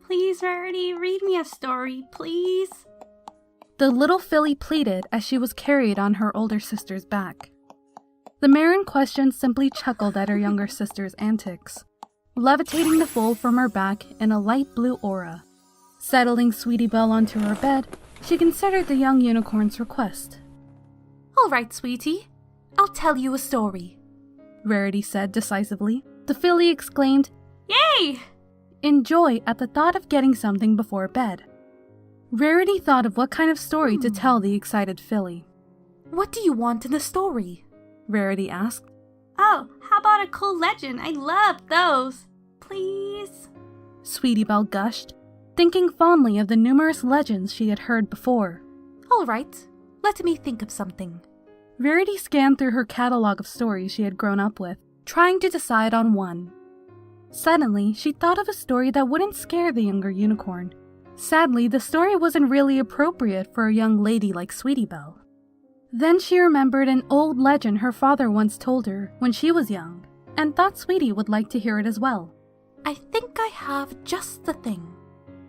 Please, Rarity, read me a story, please. The little filly pleaded as she was carried on her older sister's back. The mare in question simply chuckled at her younger sister's antics, levitating the foal from her back in a light blue aura. Settling Sweetie Belle onto her bed, she considered the young unicorn's request. All right, sweetie. I'll tell you a story, Rarity said decisively. The filly exclaimed, "Yay!" in joy at the thought of getting something before bed. Rarity thought of what kind of story to tell the excited filly. What do you want in the story? Rarity asked. Oh, how about a cool legend? I love those. Please? Sweetie Belle gushed, thinking fondly of the numerous legends she had heard before. All right, let me think of something. Rarity scanned through her catalog of stories she had grown up with, trying to decide on one. Suddenly, she thought of a story that wouldn't scare the younger unicorn. Sadly, the story wasn't really appropriate for a young lady like Sweetie Belle. Then she remembered an old legend her father once told her when she was young, and thought Sweetie would like to hear it as well. I think I have just the thing,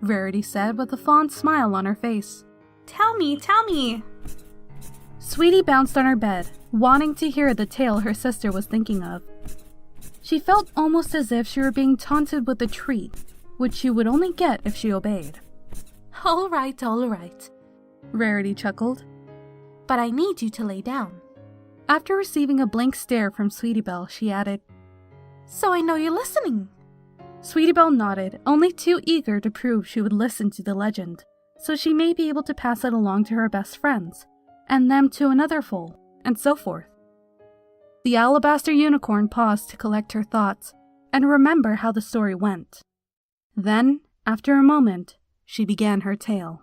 Rarity said with a fond smile on her face. Tell me. Sweetie bounced on her bed, wanting to hear the tale her sister was thinking of. She felt almost as if she were being taunted with a treat, which she would only get if she obeyed. All right, Rarity chuckled. But I need you to lay down. After receiving a blank stare from Sweetie Belle, she added, So I know you're listening. Sweetie Belle nodded, only too eager to prove she would listen to the legend, so she may be able to pass it along to her best friends, and them to another foal, and so forth. The alabaster unicorn paused to collect her thoughts and remember how the story went. Then, after a moment, she began her tale.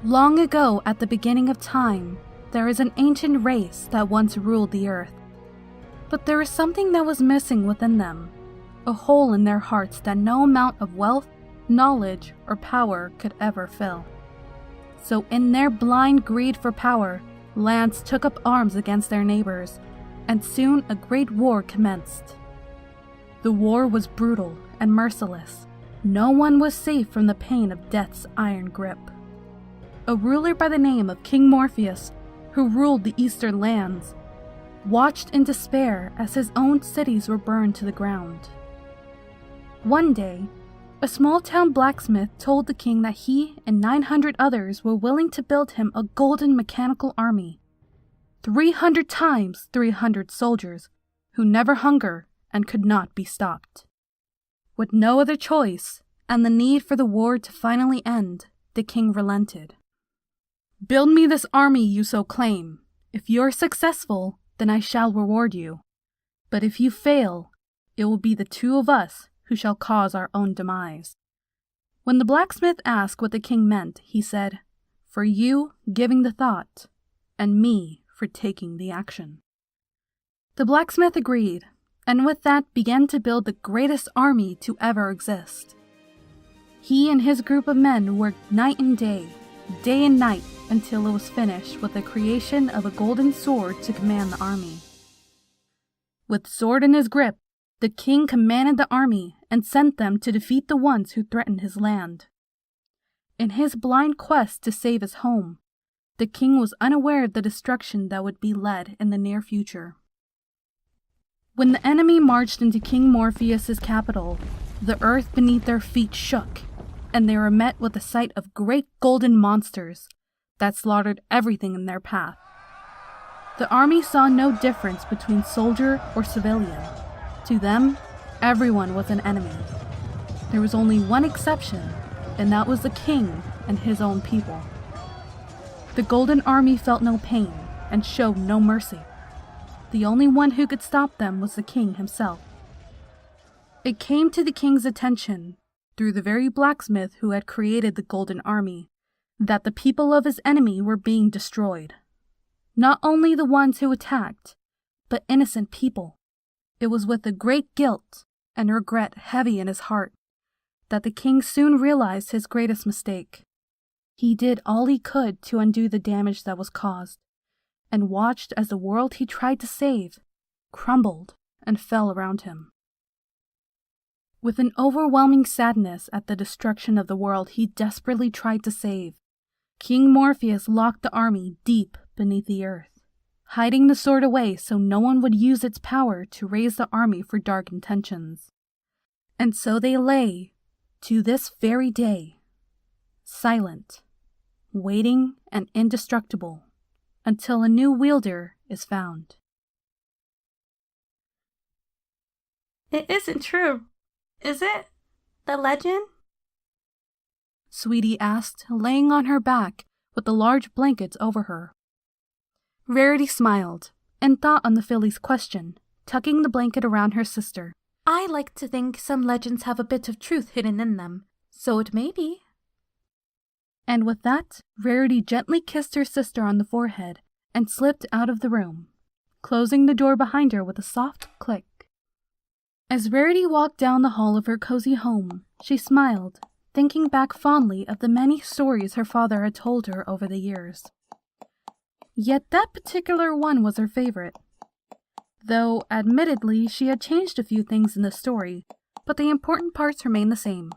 Long ago, at the beginning of time, there is an ancient race that once ruled the earth. But there is something that was missing within them, a hole in their hearts that no amount of wealth, knowledge, or power could ever fill. So in their blind greed for power, lands took up arms against their neighbors, and soon a great war commenced. The war was brutal and merciless. No one was safe from the pain of death's iron grip. A ruler by the name of King Morpheus, who ruled the eastern lands, watched in despair as his own cities were burned to the ground. One day, a small-town blacksmith told the king that he and 900 others were willing to build him a golden mechanical army. 300 times 300 soldiers who never hunger and could not be stopped. With no other choice, and the need for the war to finally end, the king relented. Build me this army you so claim. If you're successful, then I shall reward you. But if you fail, it will be the two of us who shall cause our own demise. When the blacksmith asked what the king meant, he said, For you giving the thought, and me for taking the action. The blacksmith agreed, and with that began to build the greatest army to ever exist. He and his group of men worked night and day and night, until it was finished with the creation of a golden sword to command the army. With sword in his grip, the king commanded the army and sent them to defeat the ones who threatened his land. In his blind quest to save his home, the king was unaware of the destruction that would be led in the near future. When the enemy marched into King Morpheus's capital, the earth beneath their feet shook, and they were met with the sight of great golden monsters that slaughtered everything in their path. The army saw no difference between soldier or civilian. To them, everyone was an enemy. There was only one exception, and that was the king and his own people. The Golden Army felt no pain and showed no mercy. The only one who could stop them was the king himself. It came to the king's attention, through the very blacksmith who had created the Golden Army, that the people of his enemy were being destroyed. Not only the ones who attacked, but innocent people. It was with a great guilt and regret heavy in his heart that the king soon realized his greatest mistake. He did all he could to undo the damage that was caused, and watched as the world he tried to save crumbled and fell around him. With an overwhelming sadness at the destruction of the world he desperately tried to save, King Morpheus locked the army deep beneath the earth, hiding the sword away so no one would use its power to raise the army for dark intentions. And so they lay, to this very day, silent, waiting and indestructible, until a new wielder is found. It isn't true, is it? The legend? Sweetie asked, laying on her back with the large blankets over her. Rarity smiled and thought on the filly's question, tucking the blanket around her sister. I like to think some legends have a bit of truth hidden in them, so it may be. And with that, Rarity gently kissed her sister on the forehead and slipped out of the room, closing the door behind her with a soft click. As Rarity walked down the hall of her cozy home, she smiled, thinking back fondly of the many stories her father had told her over the years. Yet that particular one was her favorite. Though, admittedly, she had changed a few things in the story, but the important parts remained the same.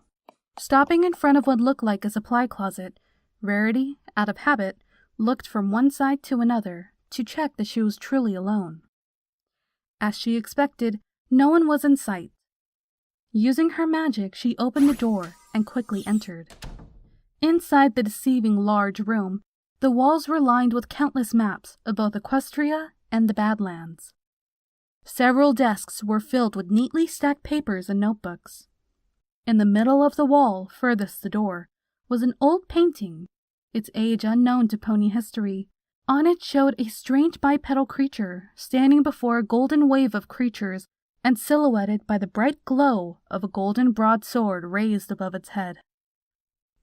Stopping in front of what looked like a supply closet, Rarity, out of habit, looked from one side to another to check that she was truly alone. As she expected, no one was in sight. Using her magic, she opened the door and quickly entered. Inside the deceiving large room, the walls were lined with countless maps of both Equestria and the Badlands. Several desks were filled with neatly stacked papers and notebooks. In the middle of the wall, furthest the door, was an old painting, its age unknown to pony history. On it showed a strange bipedal creature standing before a golden wave of creatures and silhouetted by the bright glow of a golden broadsword raised above its head.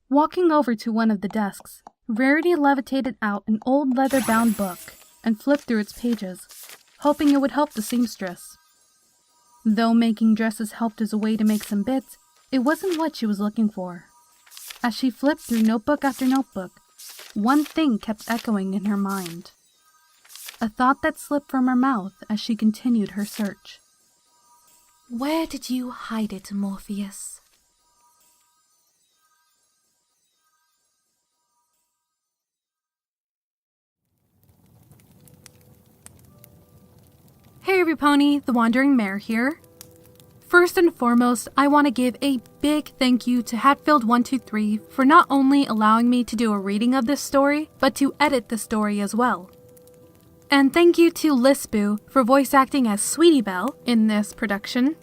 Walking over to one of the desks, Rarity levitated out an old leather-bound book and flipped through its pages, hoping it would help the seamstress. Though making dresses helped as a way to make some bits, it wasn't what she was looking for. As she flipped through notebook after notebook, one thing kept echoing in her mind. A thought that slipped from her mouth as she continued her search. Where did you hide it, Morpheus? Hey Everypony, the Wandering Mare here. First and foremost, I want to give a big thank you to Hatfield123 for not only allowing me to do a reading of this story, but to edit the story as well. And thank you to Lisboo for voice acting as Sweetie Belle in this production.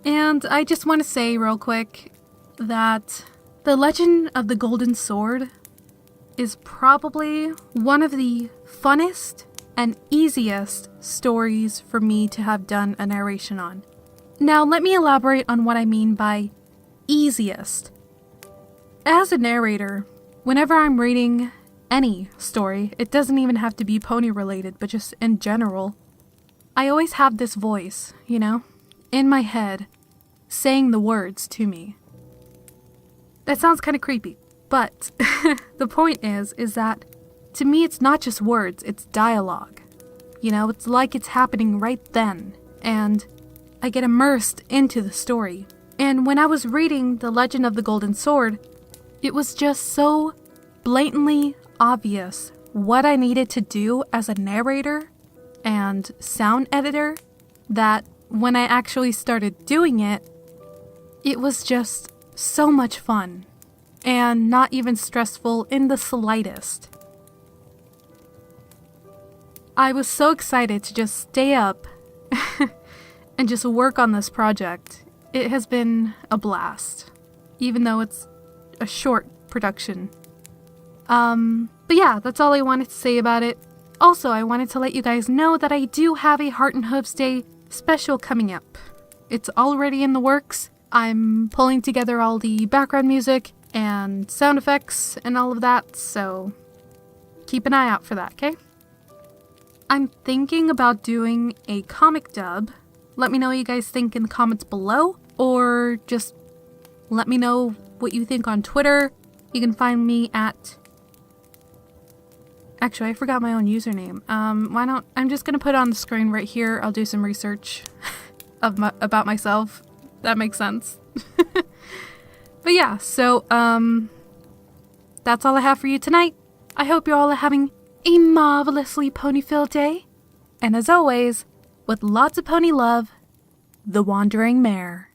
And I just want to say real quick that The Legend of the Golden Sword is probably one of the funnest and easiest stories for me to have done a narration on. Now let me elaborate on what I mean by easiest. As a narrator, whenever I'm reading any story, it doesn't even have to be pony related, but just in general, I always have this voice, in my head, saying the words to me. That sounds kind of creepy, but the point is that to me it's not just words, it's dialogue. It's like it's happening right then, and I get immersed into the story. And when I was reading The Legend of the Golden Sword, it was just so blatantly obvious what I needed to do as a narrator and sound editor that when I actually started doing it, it was just so much fun and not even stressful in the slightest. I was so excited to just stay up and just work on this project. It has been a blast, even though it's a short production. But yeah, that's all I wanted to say about it. Also, I wanted to let you guys know that I do have a Heart and Hooves Day special coming up. It's already in the works. I'm pulling together all the background music and sound effects and all of that, so keep an eye out for that, okay? I'm thinking about doing a comic dub. Let me know what you guys think in the comments below, or just let me know what you think on Twitter. You can find me at Actually, I forgot my own username. Why don't... I'm just gonna put it on the screen right here. I'll do some research about myself. That makes sense. But yeah, so, that's all I have for you tonight. I hope you all are having a marvelously pony-filled day. And as always, with lots of pony love, the Wandering Mare.